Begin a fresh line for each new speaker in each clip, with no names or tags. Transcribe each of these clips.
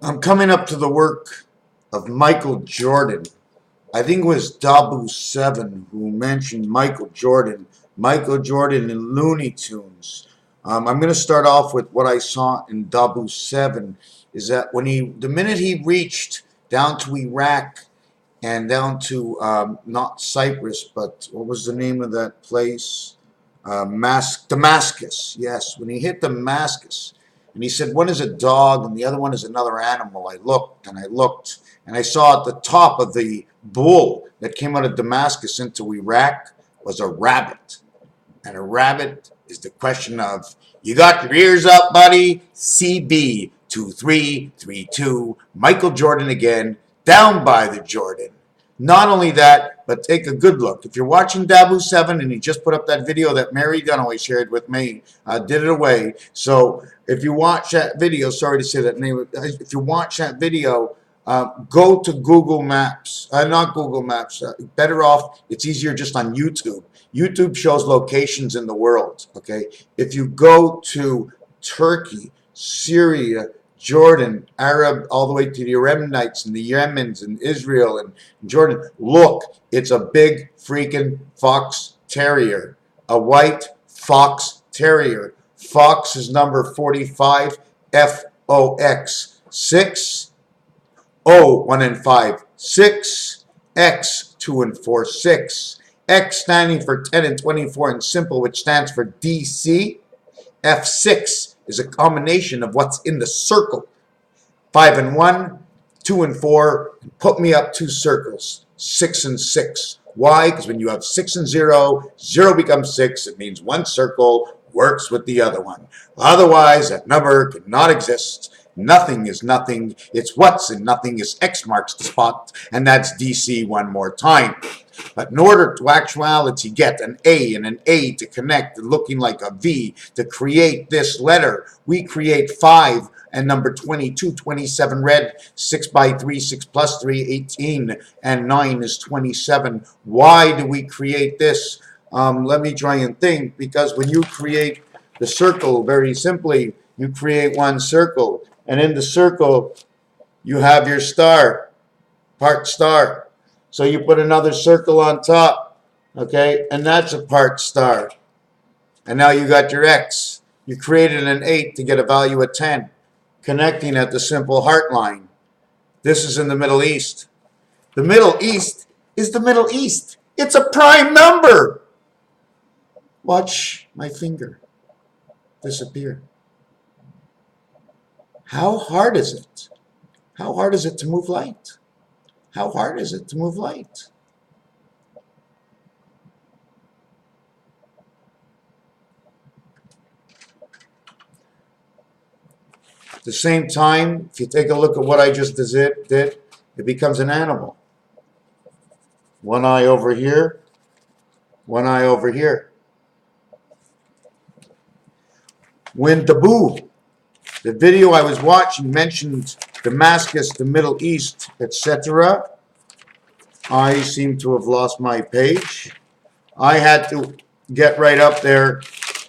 I'm coming up to the work of Michael Jordan. I think it was Dabu7 who mentioned Michael Jordan. Michael Jordan in Looney Tunes. I'm going to start off with what I saw in Dabu7 is that the minute he reached down to Iraq and down to not Cyprus, but what was the name of that place? Damascus. Yes, when he hit Damascus, and he said one is a dog and the other one is another animal. I looked and I looked and I saw at the top of the bull that came out of Damascus into Iraq was a rabbit. And a rabbit is the question of, you got your ears up, buddy? CB 2332, Michael Jordan again, down by the Jordan. Not only that, but take a good look. If you're watching Dabu7 and he just put up that video that Mary Dunaway shared with me, did it away. So if you watch that video, sorry to say that name, if you watch that video, go to Google Maps, not Google Maps, better off, it's easier just on YouTube. YouTube shows locations in the world, okay? If you go to Turkey, Syria, Jordan, Arab, all the way to the Yemenites and the Yemens and Israel and Jordan. Look, it's a big freaking fox terrier, a white fox terrier. Fox is number 45, FOX, 6, O, 1 and 5, 6, X, 2 and 4, 6. X standing for 10 and 24 and simple, which stands for DC. F6 is a combination of what's in the circle. 5 and 1, 2 and 4, and put me up 2 circles, 6 and 6. Why? Because when you have 6 and 0, 0 becomes 6. It means one circle works with the other one. Otherwise, that number cannot exist. Nothing is nothing. It's what's and nothing is X marks the spot, and that's DC one more time. But in order to actuality get an A and an A to connect looking like a V to create this letter, we create 5 and number 22, 27 red, 6 by 3, 6 plus 3, 18, and 9 is 27. Why do we create this? Let me try and think, because when you create the circle, very simply, you create one circle, and in the circle, you have your star, part star. So you put another circle on top, okay, and that's a part star. And now you got your X. You created an 8 to get a value of 10, connecting at the simple heart line. This is in the Middle East. The Middle East is the Middle East. It's a prime number. Watch my finger disappear. How hard is it? How hard is it to move light? How hard is it to move light? At the same time, if you take a look at what I just did, it becomes an animal. One eye over here, one eye over here. When the video I was watching mentioned Damascus, the Middle East, etc., I seem to have lost my page. I had to get right up there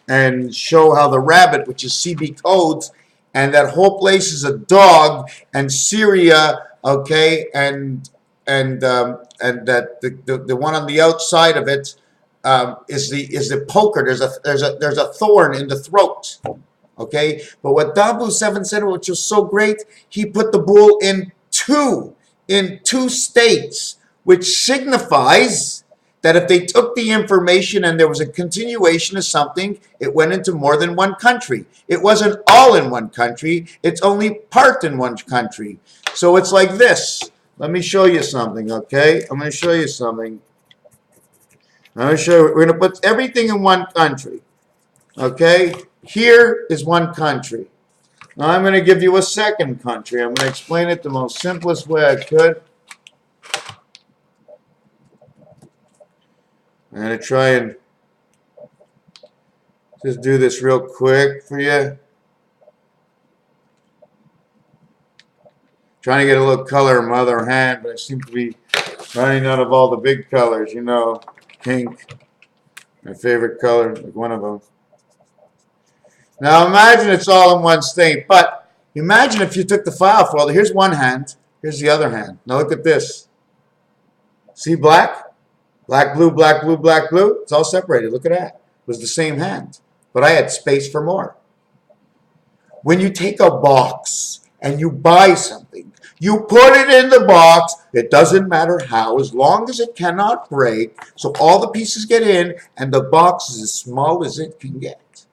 and show how the rabbit, which is CB codes, and that whole place is a dog, and Syria, okay, and that the one on the outside of it is the poker. There's a thorn in the throat. Okay, but what Dabu7 said, which was so great, he put the bull in two states, which signifies that if they took the information and there was a continuation of something, it went into more than one country. It wasn't all in one country, it's only part in one country. So it's like this. Let me show you something, okay? I'm going to show you something. I'm going to show you. We're going to put everything in one country, okay? Here is one country. Now I'm going to give you a second country. I'm going to explain it the most simplest way I could. I'm going to try and just do this real quick for you. Trying to get a little color in my other hand, but I seem to be running out of all the big colors. You know, pink, my favorite color, like one of them. Now imagine it's all in one state, but Imagine if you took the file folder. Here's one hand. Here's the other hand. Now look at this. See black? Black, blue, black, blue, black, blue. It's all separated. Look at that. It was the same hand. But I had space for more. When you take a box and you buy something, you put it in the box. It doesn't matter how, as long as it cannot break. So all the pieces get in and the box is as small as it can get.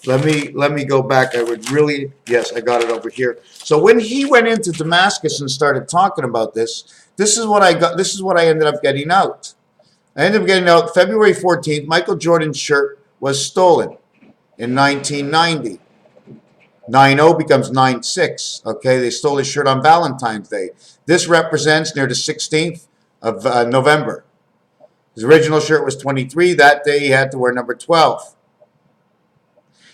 Let me go back. I would really, yes, I got it over here. So when he went into Damascus and started talking about this, this is what I got. This is what I ended up getting out. I ended up getting out February 14th. Michael Jordan's shirt was stolen in 1990. 9-0 becomes 9-6. Okay, they stole his shirt on Valentine's Day. This represents near the 16th of November. His original shirt was 23. That day he had to wear number 12.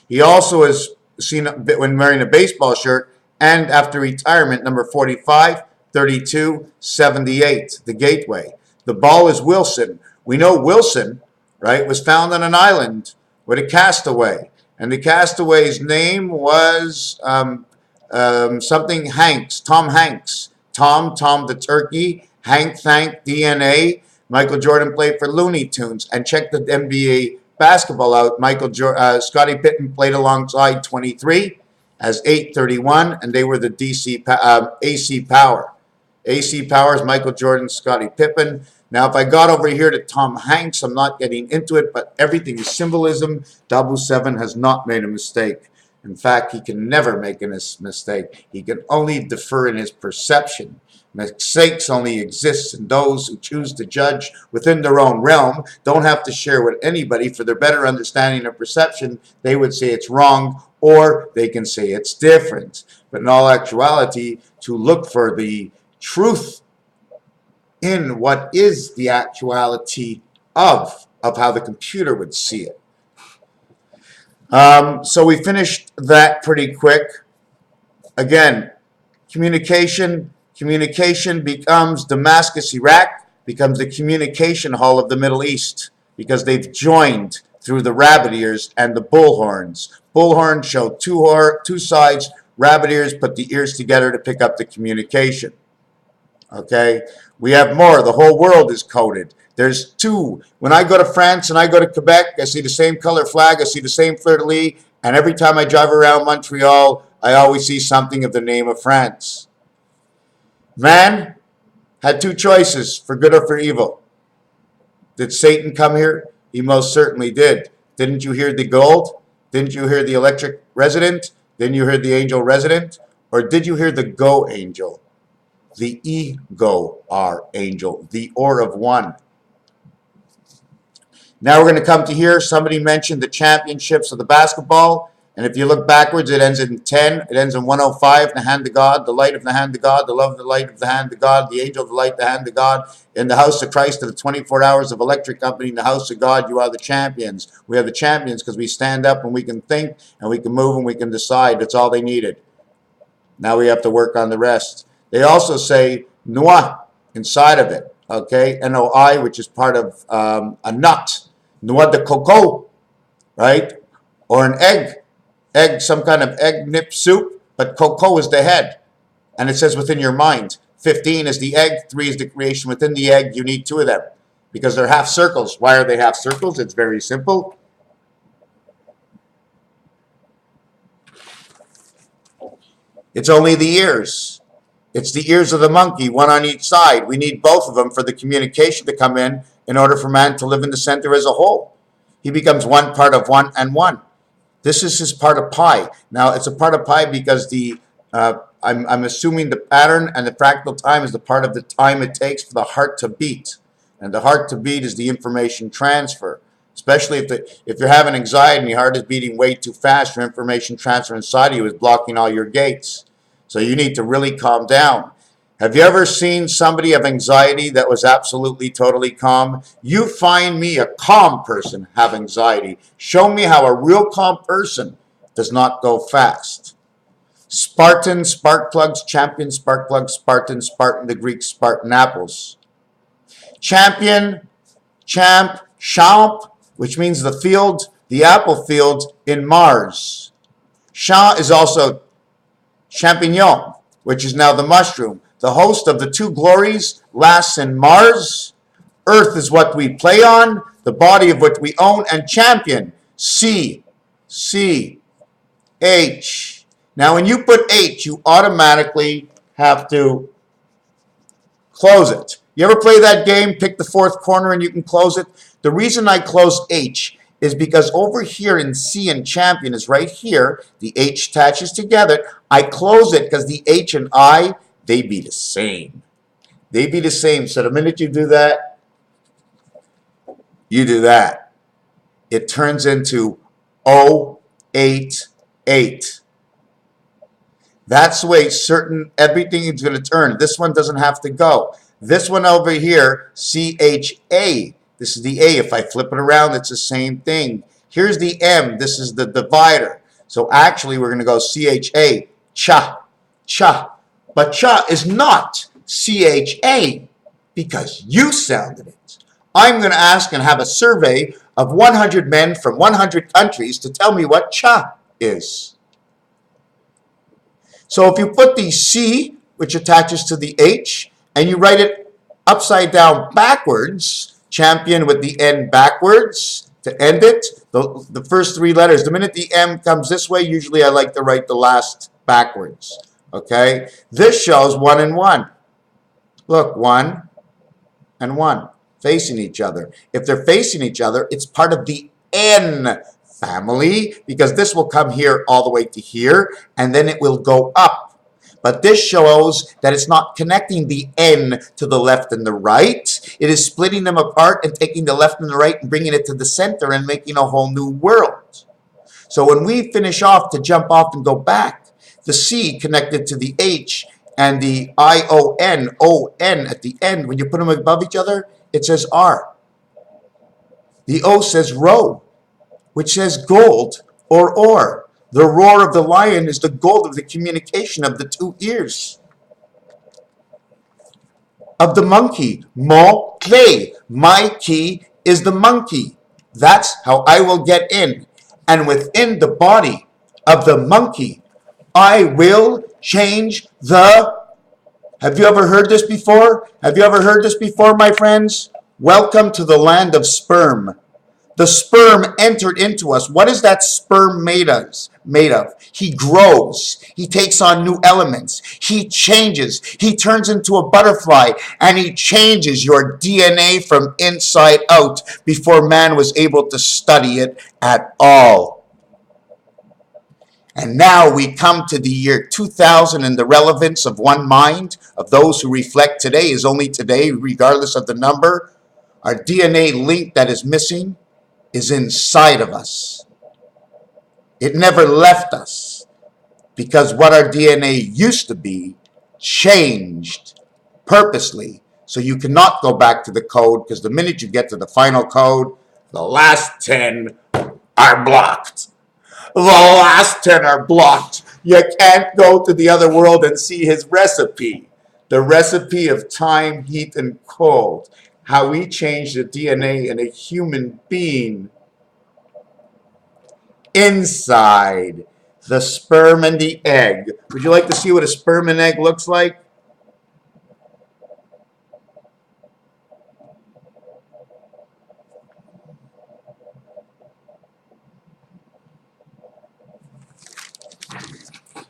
He also is seen when wearing a baseball shirt and after retirement, number 45, 32, 78, the gateway. The ball is Wilson. We know Wilson, right, was found on an island with a castaway. And the castaway's name was something Hanks, Tom Hanks. Tom the turkey, Hank DNA. Michael Jordan played for Looney Tunes. And check the NBA basketball out. Scottie Pippen played alongside 23 as 831, and they were the AC Power. AC Power is Michael Jordan, Scottie Pippen. Now, if I got over here to Tom Hanks, I'm not getting into it, but everything is symbolism. 007 has not made a mistake. In fact, he can never make a mistake. He can only defer in his perception. Mistakes only exist in those who choose to judge within their own realm, don't have to share with anybody for their better understanding of perception. They would say it's wrong, or they can say it's different. But in all actuality, to look for the truth in what is the actuality of how the computer would see it. So we finished that pretty quick. Again, communication becomes Damascus, Iraq, becomes the communication hall of the Middle East, because they've joined through the rabbit ears and the bullhorns. Bullhorns show two sides, rabbit ears put the ears together to pick up the communication. Okay, we have more. The whole world is coded. There's two. When I go to France and I go to Quebec, I see the same color flag, I see the same fleur-de-lis, and every time I drive around Montreal, I always see something of the name of France. Man had two choices, for good or for evil. Did Satan come here? He most certainly did. Didn't you hear the gold? Didn't you hear the electric resident? Didn't you hear the angel resident? Or did you hear the go angel? The ego-R angel, the or of one. Now we're going to come to here. Somebody mentioned the championships of the basketball. And if you look backwards, it ends in 10. It ends in 105. The hand of God, the light of the hand of God, the love of the light of the hand of God, the angel of the light, the hand of God. In the house of Christ of the 24 hours of electric company, in the house of God, you are the champions. We are the champions because we stand up and we can think and we can move and we can decide. That's all they needed. Now we have to work on the rest. They also say noix inside of it, okay? N-O-I, which is part of a nut. Noix de coco, right? Or an egg. Egg, some kind of egg nip soup, but cocoa is the head. And it says within your mind. 15 is the egg, 3 is the creation within the egg. You need 2 of them because they're half circles. Why are they half circles? It's very simple. It's only the ears. It's the ears of the monkey, one on each side. We need both of them for the communication to come in order for man to live in the center as a whole. He becomes one part of one and one. This is his part of pi. Now, it's a part of pi because I'm assuming the pattern and the fractal time is the part of the time it takes for the heart to beat. And the heart to beat is the information transfer. Especially if you're having anxiety and your heart is beating way too fast, your information transfer inside of you is blocking all your gates. So you need to really calm down. Have you ever seen somebody have anxiety that was absolutely, totally calm? You find me a calm person have anxiety. Show me how a real calm person does not go fast. Spartan, spark plugs, champion, spark plugs, Spartan, Spartan, the Greek Spartan apples. Champion, champ, champ, which means the field, the apple field in Mars. Champ is also champignon, which is now the mushroom. The host of the two glories, Las and Mars. Earth is what we play on, the body of what we own, and champion, C, H. Now, when you put H, you automatically have to close it. You ever play that game, pick the fourth corner and you can close it? The reason I close H is because over here in C and champion is right here. The H attaches together. I close it because the H and I, they be the same. They be the same. So the minute you do that, you do that. It turns into 088. That's the way everything is going to turn. This one doesn't have to go. This one over here, CHA. This is the A. If I flip it around, it's the same thing. Here's the M. This is the divider. So actually, we're going to go CHA, cha, cha. But cha is not CHA because you sounded it. I'm going to ask and have a survey of 100 men from 100 countries to tell me what cha is. So if you put the C, which attaches to the H, and you write it upside down backwards, champion with the N backwards to end it, the first three letters. The minute the M comes this way, usually I like to write the last backwards. Okay? This shows 1 and 1. Look, 1 and 1 facing each other. If they're facing each other, it's part of the N family because this will come here all the way to here and then it will go up. But this shows that it's not connecting the N to the left and the right. It is splitting them apart and taking the left and the right and bringing it to the center and making a whole new world. So when we finish off to jump off and go back, the C connected to the H and the I-O-N, O-N at the end, when you put them above each other, it says R. The O says row, which says gold or ore. The roar of the lion is the gold of the communication of the two ears. Of the monkey, MUNKEYS. My key is the monkey. That's how I will get in. And within the body of the monkey, I will change the... Have you ever heard this before? Have you ever heard this before, my friends? Welcome to the land of sperm. The sperm entered into us. What is that sperm made of? He grows. He takes on new elements. He changes. He turns into a butterfly and he changes your DNA from inside out before man was able to study it at all. And now we come to the year 2000 and the relevance of one mind of those who reflect today is only today, regardless of the number. Our DNA link that is missing is inside of us. It never left us because what our DNA used to be changed purposely. So you cannot go back to the code because the minute you get to the final code, the last 10 are blocked. The last 10 are blocked. You can't go to the other world and see his recipe. The recipe of time, heat, and cold. How we change the DNA in a human being inside the sperm and the egg. Would you like to see what a sperm and egg looks like?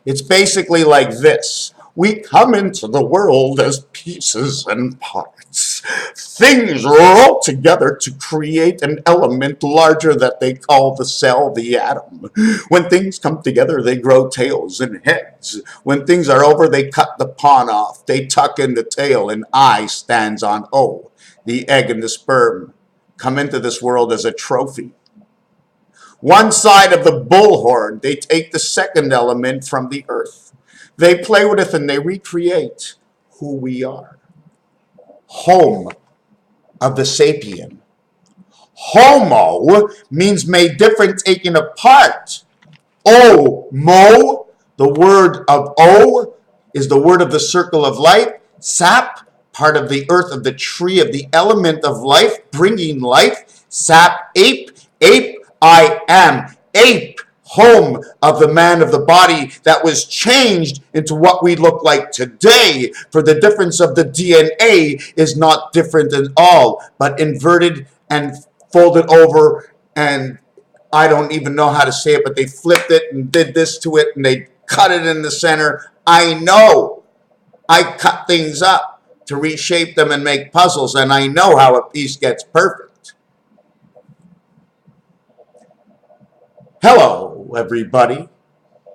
It's basically like this. We come into the world as pieces and parts. Things roll together to create an element larger that they call the cell, the atom. When things come together, they grow tails and heads. When things are over, they cut the pawn off. They tuck in the tail, and I stands on O. The egg and the sperm come into this world as a trophy. One side of the bullhorn, they take the second element from the earth. They play with it and they recreate who we are. Home of the sapien. Homo means made different, taken apart. O-mo, the word of O, is the word of the circle of life. Sap, part of the earth of the tree of the element of life, bringing life. Sap, ape, ape, I am. Ape, home of the man of the body that was changed into what we look like today. For the difference of the DNA is not different at all, but inverted and folded over, and I don't even know how to say it, but they flipped it and did this to it and they cut it in the center. I know I cut things up to reshape them and make puzzles, and I know how a piece gets perfect. Hello, everybody.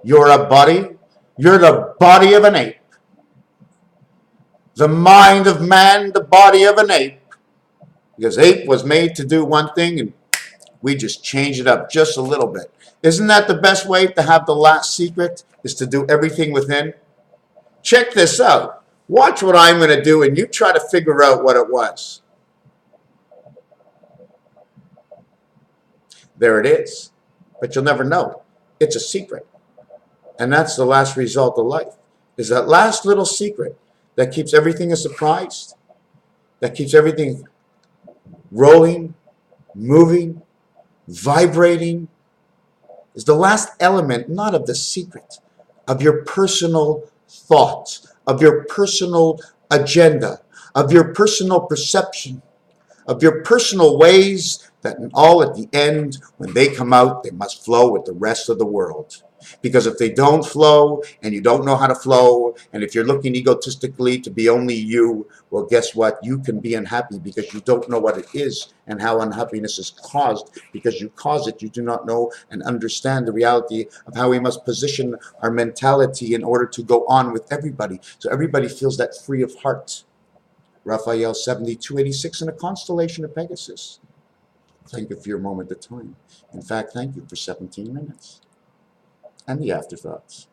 You're a buddy. You're the body of an ape. The mind of man, the body of an ape. Because ape was made to do one thing, and we just change it up just a little bit. Isn't that the best way to have the last secret, is to do everything within? Check this out. Watch what I'm going to do, and you try to figure out what it was. There it is. But you'll never know. It's a secret. And that's the last result of life, is that last little secret that keeps everything a surprise, that keeps everything rolling, moving, vibrating, is the last element, not of the secret, of your personal thoughts, of your personal agenda, of your personal perception, of your personal ways, that all at the end, when they come out, they must flow with the rest of the world. Because if they don't flow, and you don't know how to flow, and if you're looking egotistically to be only you, well, guess what? You can be unhappy because you don't know what it is and how unhappiness is caused. Because you cause it, you do not know and understand the reality of how we must position our mentality in order to go on with everybody. So everybody feels that free of heart. Raphael 7286 in a constellation of Pegasus. Thank you for your moment of time. In fact, thank you for 17 minutes. And the afterthoughts.